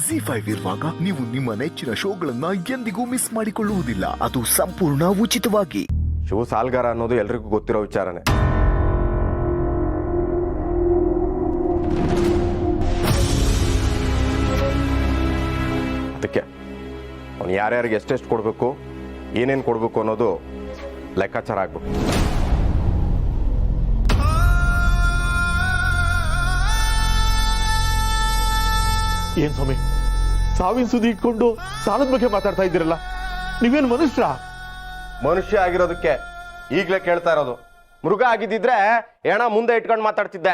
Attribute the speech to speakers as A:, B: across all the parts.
A: ಜಿ5 ಇರುವಾಗ ನೀವು ನಿಮ್ಮ ನೆಚ್ಚಿನ ಶೋಗಳನ್ನ ಎಂದಿಗೂ ಮಿಸ್ ಮಾಡಿಕೊಳ್ಳುವುದಿಲ್ಲ. ಅದು ಸಂಪೂರ್ಣ ಉಚಿತವಾಗಿ.
B: ಶಿವ ಸಾಲ್ಗಾರ ಅನ್ನೋದು ಎಲ್ರಿಗೂ ಗೊತ್ತಿರೋ ವಿಚಾರನೆ. ಅದಕ್ಕೆ ಅವನು ಯಾರ್ಯಾರಿಗೆ ಎಷ್ಟೆಷ್ಟು ಕೊಡಬೇಕು, ಏನೇನು ಕೊಡಬೇಕು ಅನ್ನೋದು ಲೆಕ್ಕಾಚಾರ ಆಗ್ಬೇಕು.
C: ಏನ್ ಸ್ವಾಮಿ, ಸಾವಿನ ಸುದ್ದಿ ಇಟ್ಕೊಂಡು ಸಾಲದ ಬಗ್ಗೆ ಮಾತಾಡ್ತಾ ಇದ್ದೀರಲ್ಲ, ನೀವೇನು ಮನುಷ್ಯ
B: ಆಗಿರೋದಕ್ಕೆ ಈಗಲೇ ಕೇಳ್ತಾ ಇರೋದು. ಮೃಗ ಆಗಿದ್ದಿದ್ರೆ ಏಣ ಮುಂದೆ ಇಟ್ಕೊಂಡು ಮಾತಾಡ್ತಿದ್ದೆ.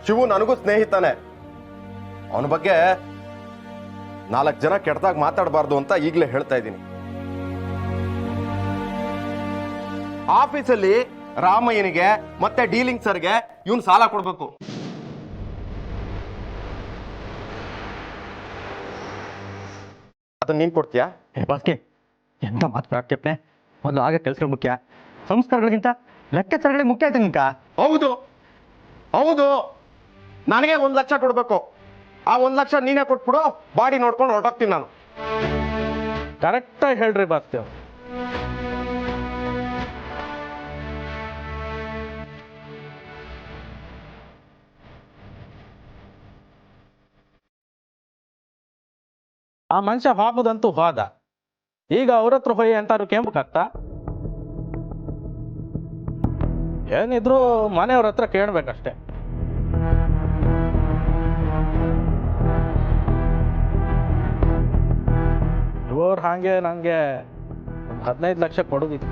B: ಶಿವು ನನಗೂ ಸ್ನೇಹಿತನೇ. ಅವನ ಬಗ್ಗೆ 4 ಜನ ಕೆಟ್ಟದಾಗ ಮಾತಾಡಬಾರ್ದು ಅಂತ ಈಗಲೇ ಹೇಳ್ತಾ ಇದ್ದೀನಿ. ಆಫೀಸಲ್ಲಿ ರಾಮಯ್ಯನಿಗೆ ಮತ್ತೆ ಡೀಲಿಂಗ್ ಸರ್ಗೆ ಇವನ್ ಸಾಲ ಕೊಡ್ಬೇಕು. ಅದನ್ನ ನೀನ್ ಕೊಡ್ತೀಯಾ?
D: ಬಾಸ್ಕೆ, ಎಂತ ಮಾತಾಡ್ತೇನೆ. ಮೊದಲು ಆಗ ಕೆಲಸ ಮುಖ್ಯ, ಸಂಸ್ಕಾರಗಳಿಗಿಂತ ಲೆಕ್ಕಾಚಾರಗಳಿಗೆ ಮುಖ್ಯ ಆಯ್ತು ನಿಂಕ.
B: ಹೌದು ಹೌದು, ನನಗೆ 1 ಲಕ್ಷ ಕೊಡ್ಬೇಕು. ಆ 1 ಲಕ್ಷ ನೀನೇ ಕೊಟ್ಬಿಡು, ಬಾಡಿ ನೋಡ್ಕೊಂಡು ಹೊರಟೋಗ್ತೀನಿ ನಾನು.
D: ಕರೆಕ್ಟಾಗಿ ಹೇಳ್ರಿ ಬಾಸ್ಕೆ. ಆ ಮನುಷ್ಯ ಹೋಗೋದಂತೂ ಹೋದ. ಈಗ ಅವ್ರ ಹತ್ರ ಹೋಗಿ ಅಂತಾರು ಕೇಳ್ಬೇಕಾಗ್ತ? ಏನಿದ್ರು ಮನೆಯವ್ರ ಹತ್ರ ಕೇಳ್ಬೇಕಷ್ಟೆ. ಇವ್ರು ಹಾಗೆ ನನಗೆ 15 ಲಕ್ಷ ಕೊಡೋದಿತ್ತು.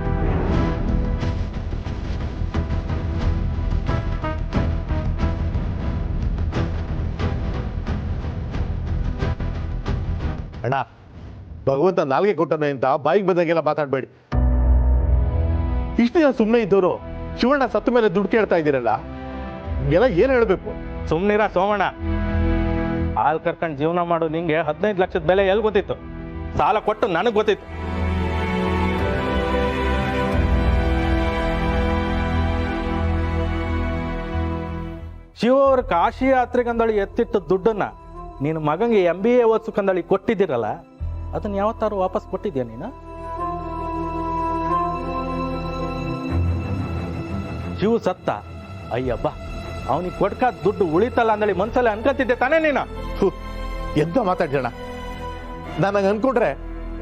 C: ಅಣ್ಣ, ಭಗವಂತ ನಾಲ್ಗೆ ಕೊಟ್ಟನೆ ಅಂತ ಬಾಯಿಗೆ ಬಂದಾಗೆಲ್ಲ ಮಾತಾಡ್ಬೇಡಿ. ಇಷ್ಟು ದಿನ ಸುಮ್ಮನೆ ಇದ್ದವರು ಶಿವಣ್ಣ ಸತ್ತ ಮೇಲೆ ದುಡ್ಡು ಕೇಳ್ತಾ ಇದ್ದೀರಲ್ಲ, ನಿಮ್ಗೆಲ್ಲ ಏನ್ ಹೇಳ್ಬೇಕು?
D: ಸುಮ್ನಿರ ಸೋಮಣ್ಣ. ಹಾಲು ಕರ್ಕೊಂಡು ಜೀವನ ಮಾಡು ನಿಂಗೆ 15 ಲಕ್ಷದ ಬೆಲೆ ಎಲ್ಲಿ ಗೊತ್ತಿತ್ತು? ಸಾಲ ಕೊಟ್ಟು ನನಗೆ ಗೊತ್ತಿತ್ತು. ಶಿವ ಅವ್ರ ಕಾಶಿ ಯಾತ್ರೆಗಂದಳಿ ಎತ್ತಿಟ್ಟು ದುಡ್ಡನ್ನ ನೀನು ಮಗಂಗೆ MBA ಓದ್ಸಕ್ಕಂದಳಿ ಕೊಟ್ಟಿದ್ದೀರಲ್ಲ, ಅದನ್ನ ಯಾವತ್ತಾರು ವಾಪಸ್ ಕೊಟ್ಟಿದ್ಯಾ ನೀನು? ಶಿವ ಸತ್ತ, ಅಯ್ಯಬ್ಬ ಅವನಿಗೆ ಕೊಡ್ಕ ದುಡ್ಡು ಉಳಿತಲ್ಲ ಅಂದಳಿ ಮನ್ಸಲ್ಲಿ ಅನ್ಕತ್ತಿದ್ದೆ ತಾನೇ ನೀನು?
C: ಎಂತ ಮಾತಾಡ್ಜಣ, ನಾನು ಅನ್ಕೊಂಡ್ರೆ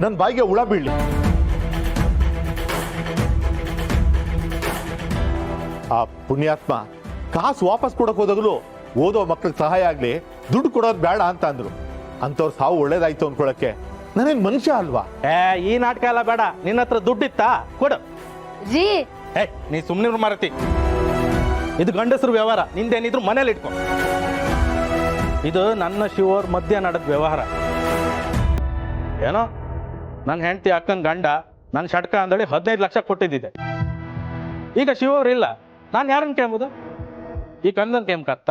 C: ನನ್ನ ಬಾಯಿಗೆ ಹುಳ ಬೀಳ್ಲಿ. ಆ ಪುಣ್ಯಾತ್ಮ ಕಾಸು ವಾಪಸ್ ಕೊಡಕ್ ಹೋದಾಗಲು ಓದೋ ಮಕ್ಳಿಗೆ ಸಹಾಯ ಆಗ್ಲಿ, ದುಡ್ಡು ಕೊಡೋದು ಬೇಡ ಅಂತ ಅಂದ್ರು. ಅಂತವ್ರ ಸಾವು ಒಳ್ಳೇದಾಯ್ತು ಅನ್ಕೊಳಕ್ಕೆ ನಾನೇನ್ ಮನುಷ್ಯ ಅಲ್ವಾ?
D: ಈ ನಾಟಕ ಎಲ್ಲ ಬೇಡ. ನಿನ್ನ ಹತ್ರ ದುಡ್ಡಿತ್ತಾ? ಕೊಡು.
E: ಜೀ,
D: ನೀ ಸುಮ್ಮನೆ ಮಾರತಿ. ಇದು ಗಂಡಸರು ವ್ಯವಹಾರ, ನಿಂದೇನಿದ್ರು ಮನೇಲಿ ಇಟ್ಕೊ. ಇದು ನನ್ನ ಶಿವೋರ್ ಮಧ್ಯ ನಡೆದ ವ್ಯವಹಾರ. ಏನೋ ನನ್ನ ಹೆಂಡತಿ ಅಕ್ಕನ ಗಂಡ ನನ್ನ ಷಟ್ಕ ಅಂದಳಿ 15 ಲಕ್ಷ ಕೊಟ್ಟಿದ್ದಿದೆ. ಈಗ ಶಿವೋರ್ ಇಲ್ಲ, ನಾನು ಯಾರನ್ನ ಕೇಳ್ಬೋದು? ಈ ಕಂದನ್ ಕೇಮ್ಕತ್ತ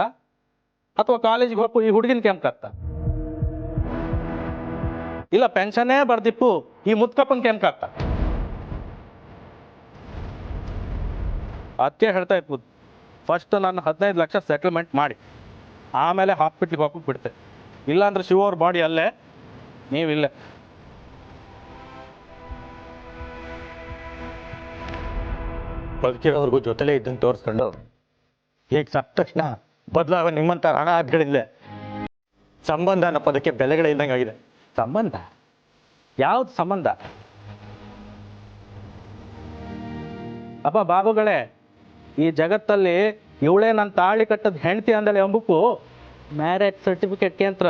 D: ಅಥವಾ ಕಾಲೇಜಿಗೆ ಹೋಗು ಈ ಹುಡುಗಿನ ಕೇಮ್ಕತ್ತ? ಇಲ್ಲ ಪೆನ್ಷನ್ನೇ ಬರ್ದಿಪ್ಪು ಈ ಮುತ್ಕಪ್ಪನ ಕೇಮ್ಕತ್ತ? ಅದಕ್ಕೆ ಹೇಳ್ತಾ ಇರ್ಬೋದು, ಫಸ್ಟ್ ನಾನು 15 ಲಕ್ಷ ಸೆಟಲ್ಮೆಂಟ್ ಮಾಡಿ ಆಮೇಲೆ ಹಾಸ್ಪಿಟ್ಲಿಗೆ ಹೋಗಕ್ಕೆ ಬಿಡ್ತೆ. ಇಲ್ಲಾಂದ್ರೆ ಶಿವ ಅವ್ರ ಬಾಡಿ ಅಲ್ಲೇ, ನೀವಿಲ್ಲೇ. ಬದುಕಿರೋರ್ಗೂ ಜೊತೆಲೇ ಇದ್ದಂಗೆ ತೋರಿಸ್ಕೊಂಡು ಈಗ ಸತ್ತ ತಕ್ಷಣ ಬದಲಾಗ ನಿಮ್ಮಂಥ ಹಣ ಆದ್ಗಳಿಲ್ಲ. ಸಂಬಂಧ ಅನ್ನೋ ಪದಕ್ಕೆ ಬೆಲೆಗಳೇ ಇದ್ದಂಗೆ ಆಗಿದೆ. ಸಂಬಂಧ? ಯಾವ್ದು ಸಂಬಂಧ? ಅಪ್ಪ ಬಾಬುಗಳೇ, ಈ ಜಗತ್ತಲ್ಲಿ ಇವಳೇ ನನ್ನ ತಾಳಿ ಕಟ್ಟದ ಹೆಂಡತಿ ಅಂದಳೆ ಅಂಬುಕು ಮ್ಯಾರೇಜ್ ಸರ್ಟಿಫಿಕೇಟ್ ಕೇಂದ್ರ.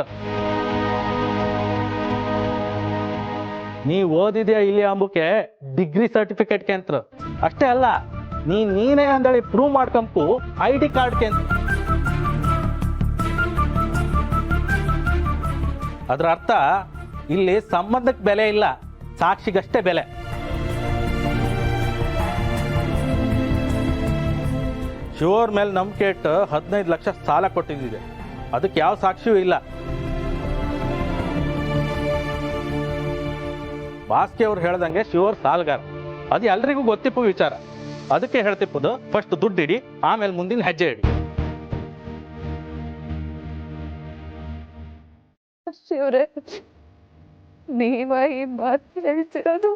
D: ನೀ ಓದಿದ್ಯಾ ಇಲ್ಲಿ ಅಂಬುಕೆ ಡಿಗ್ರಿ ಸರ್ಟಿಫಿಕೇಟ್ ಕೇಂದ್ರ. ಅಷ್ಟೇ ಅಲ್ಲ, ನೀನೇ ಅಂದಳಿ ಪ್ರೂವ್ ಮಾಡ್ಕಂಪು ID ಕಾರ್ಡ್ ಕೇಂದ್ರ. ಅದರ ಅರ್ಥ ಇಲ್ಲಿ ಸಂಬಂಧಕ್ಕೆ ಬೆಲೆ ಇಲ್ಲ, ಸಾಕ್ಷಿಗಷ್ಟೇ ಬೆಲೆ. ಶಿವೋರ್ ಮೇಲೆ ನಂಬಿಕೆ ಇಟ್ಟು 15 ಲಕ್ಷ ಸಾಲ ಕೊಟ್ಟಿದ್ದಿದೆ, ಅದಕ್ಕೆ ಯಾವ ಸಾಕ್ಷಿಯೂ ಇಲ್ಲ. ಬಾಸ್ಕೆ ಅವ್ರು ಹೇಳ್ದಂಗೆ ಶಿವೋರ್ ಸಾಲ್ಗಾರ, ಅದು ಎಲ್ರಿಗೂ ಗೊತ್ತಿಪ್ಪು ವಿಚಾರ. ಅದಕ್ಕೆ ಹೇಳ್ತಿಪ್ಪದು ಫಸ್ಟ್ ದುಡ್ಡು ಇಡಿ, ಆಮೇಲೆ ಮುಂದಿನ ಹೆಜ್ಜೆ ಇಡಿ.
E: ಶಿವ್ರೆ, ನೀವ ಈ ಮಾತು ಹೇಳ್ತಿರೋದು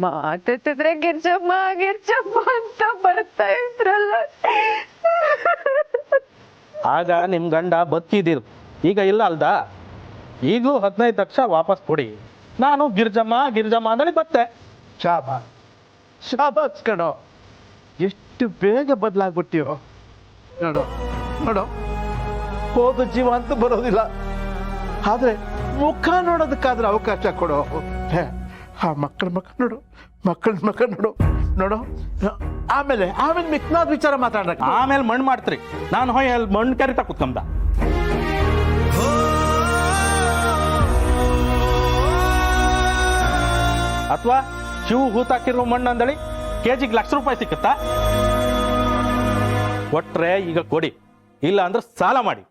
E: ಮಾತಾಡ್ತಿದ್ರೆ ಗಿರ್ಜಮ್ಮ ಗಿರ್ಜಮ್ಮ ಅಂತ ಬರ್ತಾ ಇದ್ರಲ್ಲ.
D: ಆಗ ನಿಮ್ಮ ಗಂಡ ಬದುಕಿದ್ದೀರು, ಈಗ ಇಲ್ಲ ಅಲ್ದಾ? ಈಗಲೂ 15 ಲಕ್ಷ ವಾಪಸ್ ಕೊಡಿ, ನಾನು ಗಿರ್ಜಮ್ಮ ಗಿರ್ಜಮ್ಮ ಅಂದ್ರೆ ಬತ್ತೆ.
F: ಶಾಬಾಸ್ ಕಣೋ, ಎಷ್ಟು ಬೇಗ ಬದಲಾಗ್ಬಿಟ್ಟಿಯೋ. ನೋಡು ನೋಡು, ಹೋದ ಜೀವ ಅಂತೂ ಬರೋದಿಲ್ಲ, ಆದ್ರೆ ಮುಖ ನೋಡೋದಕ್ಕಾದ್ರೆ ಅವಕಾಶ ಕೊಡೋ. ಆ ಮಕ್ಕಳ ನೋಡು, ಮಕ್ಕಳ ನೋಡು ನೋಡು. ಆಮೇಲೆ ಮಿಕ್ನಾದ್ ವಿಚಾರ ಮಾತಾಡಕ್ಕೆ
D: ಆಮೇಲೆ ಮಣ್ಣು ಮಾಡ್ತೀರಿ, ನಾನು ಹೋಯ್ ಅಲ್ಲಿ ಮಣ್ಣು ಕರಿತಾ ಕುತ್ಕೊಂಡ. ಅಥವಾ ಶಿವ್ ಹೂತಾಕಿರೋ ಮಣ್ಣು ಅಂದಳಿ ಕೆಜಿಗೆ ₹1,00,000 ಸಿಕ್ಕುತ್ತಾ? ಕೊಟ್ರೆ ಈಗ ಕೊಡಿ, ಇಲ್ಲ ಅಂದ್ರೆ ಸಾಲ ಮಾಡಿ.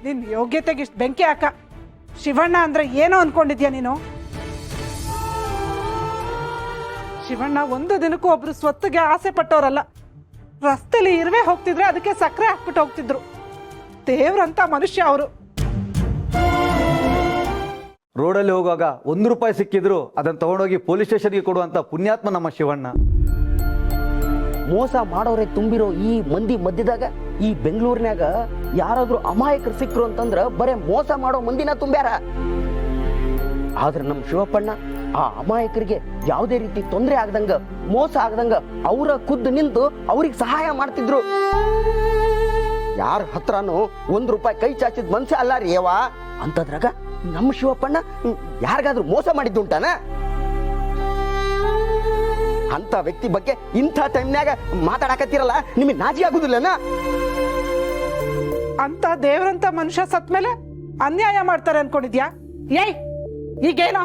G: ನಿನ್ ಯೋಗ್ಯತೆಗೆ ಇಷ್ಟು ಬೆಂಕಿ ಹಾಕ. ಶಿವಣ್ಣ ಅಂದ್ರೆ ಏನೋ ಅನ್ಕೊಂಡಿದ್ಯಾ ನೀನು? ಶಿವಣ್ಣ ಒಂದು ದಿನಕ್ಕೂ ಒಬ್ರು ಸ್ವತ್ತಿಗೆ ಆಸೆ ಪಟ್ಟವರಲ್ಲ. ರಸ್ತೆಲಿ ಇರುವೆ ಹೋಗ್ತಿದ್ರೆ ಅದಕ್ಕೆ ಸಕ್ಕರೆ ಹಾಕ್ಬಿಟ್ಟು ಹೋಗ್ತಿದ್ರು. ದೇವ್ರಂತ ಮನುಷ್ಯ ಅವರು.
H: ರೋಡಲ್ಲಿ ಹೋಗುವಾಗ ₹1 ಸಿಕ್ಕಿದ್ರು ಅದನ್ನು ತಗೊಂಡೋಗಿ ಪೊಲೀಸ್ ಸ್ಟೇಷನ್ಗೆ ಕೊಡುವಂತ ಪುಣ್ಯಾತ್ಮ ನಮ್ಮ ಶಿವಣ್ಣ.
I: ಮೋಸ ಮಾಡೋರೆ ತುಂಬಿರೋ ಈ ಮಂದಿ ಮಧ್ಯದಾಗ ಈ ಬೆಂಗಳೂರಿನಾಗ ಯಾರಾದ್ರೂ ಅಮಾಯಕರು ಸಿಕ್ಕರು ಅಂತಂದ್ರ ಬರೇ ಮೋಸ ಮಾಡೋ ಮಂದಿನ ತುಂಬ್ಯಾರ. ಆದ್ರೆ ನಮ್ಮ ಶಿವಪ್ಪಣ್ಣ ಆ ಅಮಾಯಕರಿಗೆ ಯಾವುದೇ ರೀತಿ ತೊಂದರೆ ಆಗದಂಗ, ಮೋಸ ಆಗದಂಗ ಅವರ ಖುದ್ದು ನಿಂತು ಅವ್ರಿಗೆ ಸಹಾಯ ಮಾಡ್ತಿದ್ರು. ಯಾರ ಹತ್ರನೂ ₹1 ಕೈ ಚಾಚಿದ ಮನ್ಸ ಅಲ್ಲ ರೀ ಯವ್ವ. ಅಂತದ್ರಾಗ ನಮ್ಮ ಶಿವಪ್ಪಣ್ಣ ಯಾರಿಗಾದ್ರೂ ಮೋಸ ಮಾಡಿದ್ದುಂಟಾನ? ಅಂತ ವ್ಯಕ್ತಿ ಬಗ್ಗೆ ಇಂಥ ಟೈಮ್ನಾಗ ಮಾತಾಡಕತ್ತಿರಲ್ಲ, ನಿಮಗೆ ನಾಜಿ ಆಗುದಿಲ್ಲನ?
G: ಅಂತ ದೇವ್ರಂತ ಮನುಷ್ಯ ಸತ್ ಮೇಲೆ ಅನ್ಯಾಯ ಮಾಡ್ತಾರೆ ಅನ್ಕೊಂಡಿದ್ಯಾ? ಏಯ್, ಈಗೇನೋ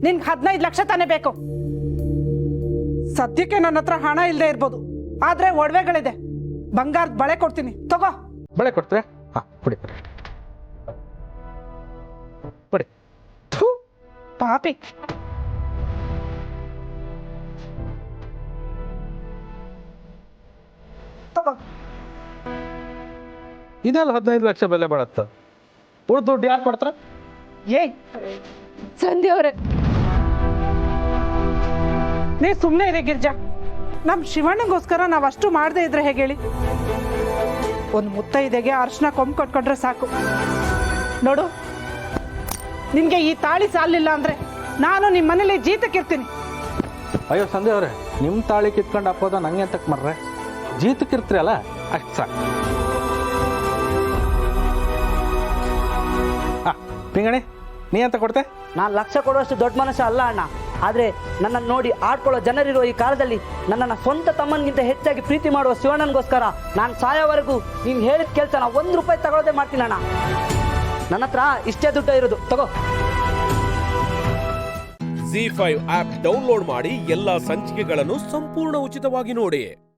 G: ನಿನ್ಗೆ 15 ಲಕ್ಷ ತಾನೇ ಬೇಕು. ಸದ್ಯಕ್ಕೆ ನನ್ನ ಹತ್ರ ಹಣ ಇಲ್ಲದೆ ಇರ್ಬೋದು, ಆದ್ರೆ ಒಡವೆಗಳಿದೆ. ಬಂಗಾರದ ಬಳೆ ಕೊಡ್ತೀನಿ, ತಗೋ.
D: ಬಳೆ ಕೊಡ್ತಾರೆ? ಹಾ, ಕೊಡಿ ಕೊಡಿ.
G: ಥು, ಪಾಪಿ. ತಗೋ.
D: ಇದೆಲ್ಲ 15 ಲಕ್ಷ ಬೆಲೆ ಬಾಳತ್ತ. ಉಳಿದ ದುಡ್ಡು ಯಾರು ಕೊಡ್ತಾರ?
G: ಏಯ್,
E: ಸಂಧ್ಯಾ ಅವ್ರೆ,
G: ನೀ ಸುಮ್ಮನೆ ಇರೇ ಗಿರ್ಜಾ. ನಮ್ ಶಿವಣ್ಣಗೋಸ್ಕರ ನಾವಷ್ಟು ಮಾಡದೇ ಇದ್ರೆ ಹೇಗೆ ಹೇಳಿ? ಒಂದು ಮುತ್ತೈದೆಗೆ ಅರ್ಶನ ಕೊಂಬ್ ಕಟ್ಕೊಂಡ್ರೆ ಸಾಕು. ನೋಡು, ನಿನ್ಗೆ ಈ ತಾಳಿ ಸಾಲಿಲ್ಲ ಅಂದ್ರೆ ನಾನು ನಿಮ್ಮ ಮನೇಲಿ ಜೀತಕ್ಕಿರ್ತೀನಿ.
D: ಅಯ್ಯೋ ಸಂಧ್ಯಾ ಅವ್ರೆ, ನಿಮ್ಮ ತಾಳಿ ಕಿತ್ಕೊಂಡು ಹಾಕೋದ ನಂಗೆ ಅಂತಕ್ ಮಾಡ್ರೆ, ಜೀತಕ್ಕಿರ್ತೀರಿ ಅಲ್ಲ, ಅಷ್ಟು ಸಾಕು. ಪಿಂಗಣಿ, ನೀ ಅಂತ ಕೊಡ್ತೆ?
I: ನಾನು ಲಕ್ಷ ಕೊಡುವಷ್ಟು ದೊಡ್ಡ ಮನಸ್ಸು ಅಲ್ಲ ಅಣ್ಣ. ಆದ್ರೆ ನನ್ನನ್ನು ನೋಡಿ ಆಡ್ಕೊಳ್ಳೋ ಜನರಿರೋ ಈ ಕಾಲದಲ್ಲಿ ನನ್ನನ್ನು ಸ್ವಂತ ತಮ್ಮನಿಗಿಂತ ಹೆಚ್ಚಾಗಿ ಪ್ರೀತಿ ಮಾಡುವ ಶಿವಣ್ಣನಿಗೋಸ್ಕರ ನಾನು ಸಾಯೋವರೆಗೂ ನೀನು ಹೇಳಿದ ಕೆಲಸ ನಾ ₹1 ತಗೊಳ್ಳೋದೇ ಮಾಡ್ತೀನಿ ಅಣ್ಣ. ನನ್ನ ಹತ್ರ ಇಷ್ಟೇ ದುಡ್ಡು ಇರೋದು, ತಗೋ.
J: ZEE5 ಆಪ್ ಡೌನ್ಲೋಡ್ ಮಾಡಿ ಎಲ್ಲಾ ಸಂಚಿಕೆಗಳನ್ನು ಸಂಪೂರ್ಣ ಉಚಿತವಾಗಿ ನೋಡಿ.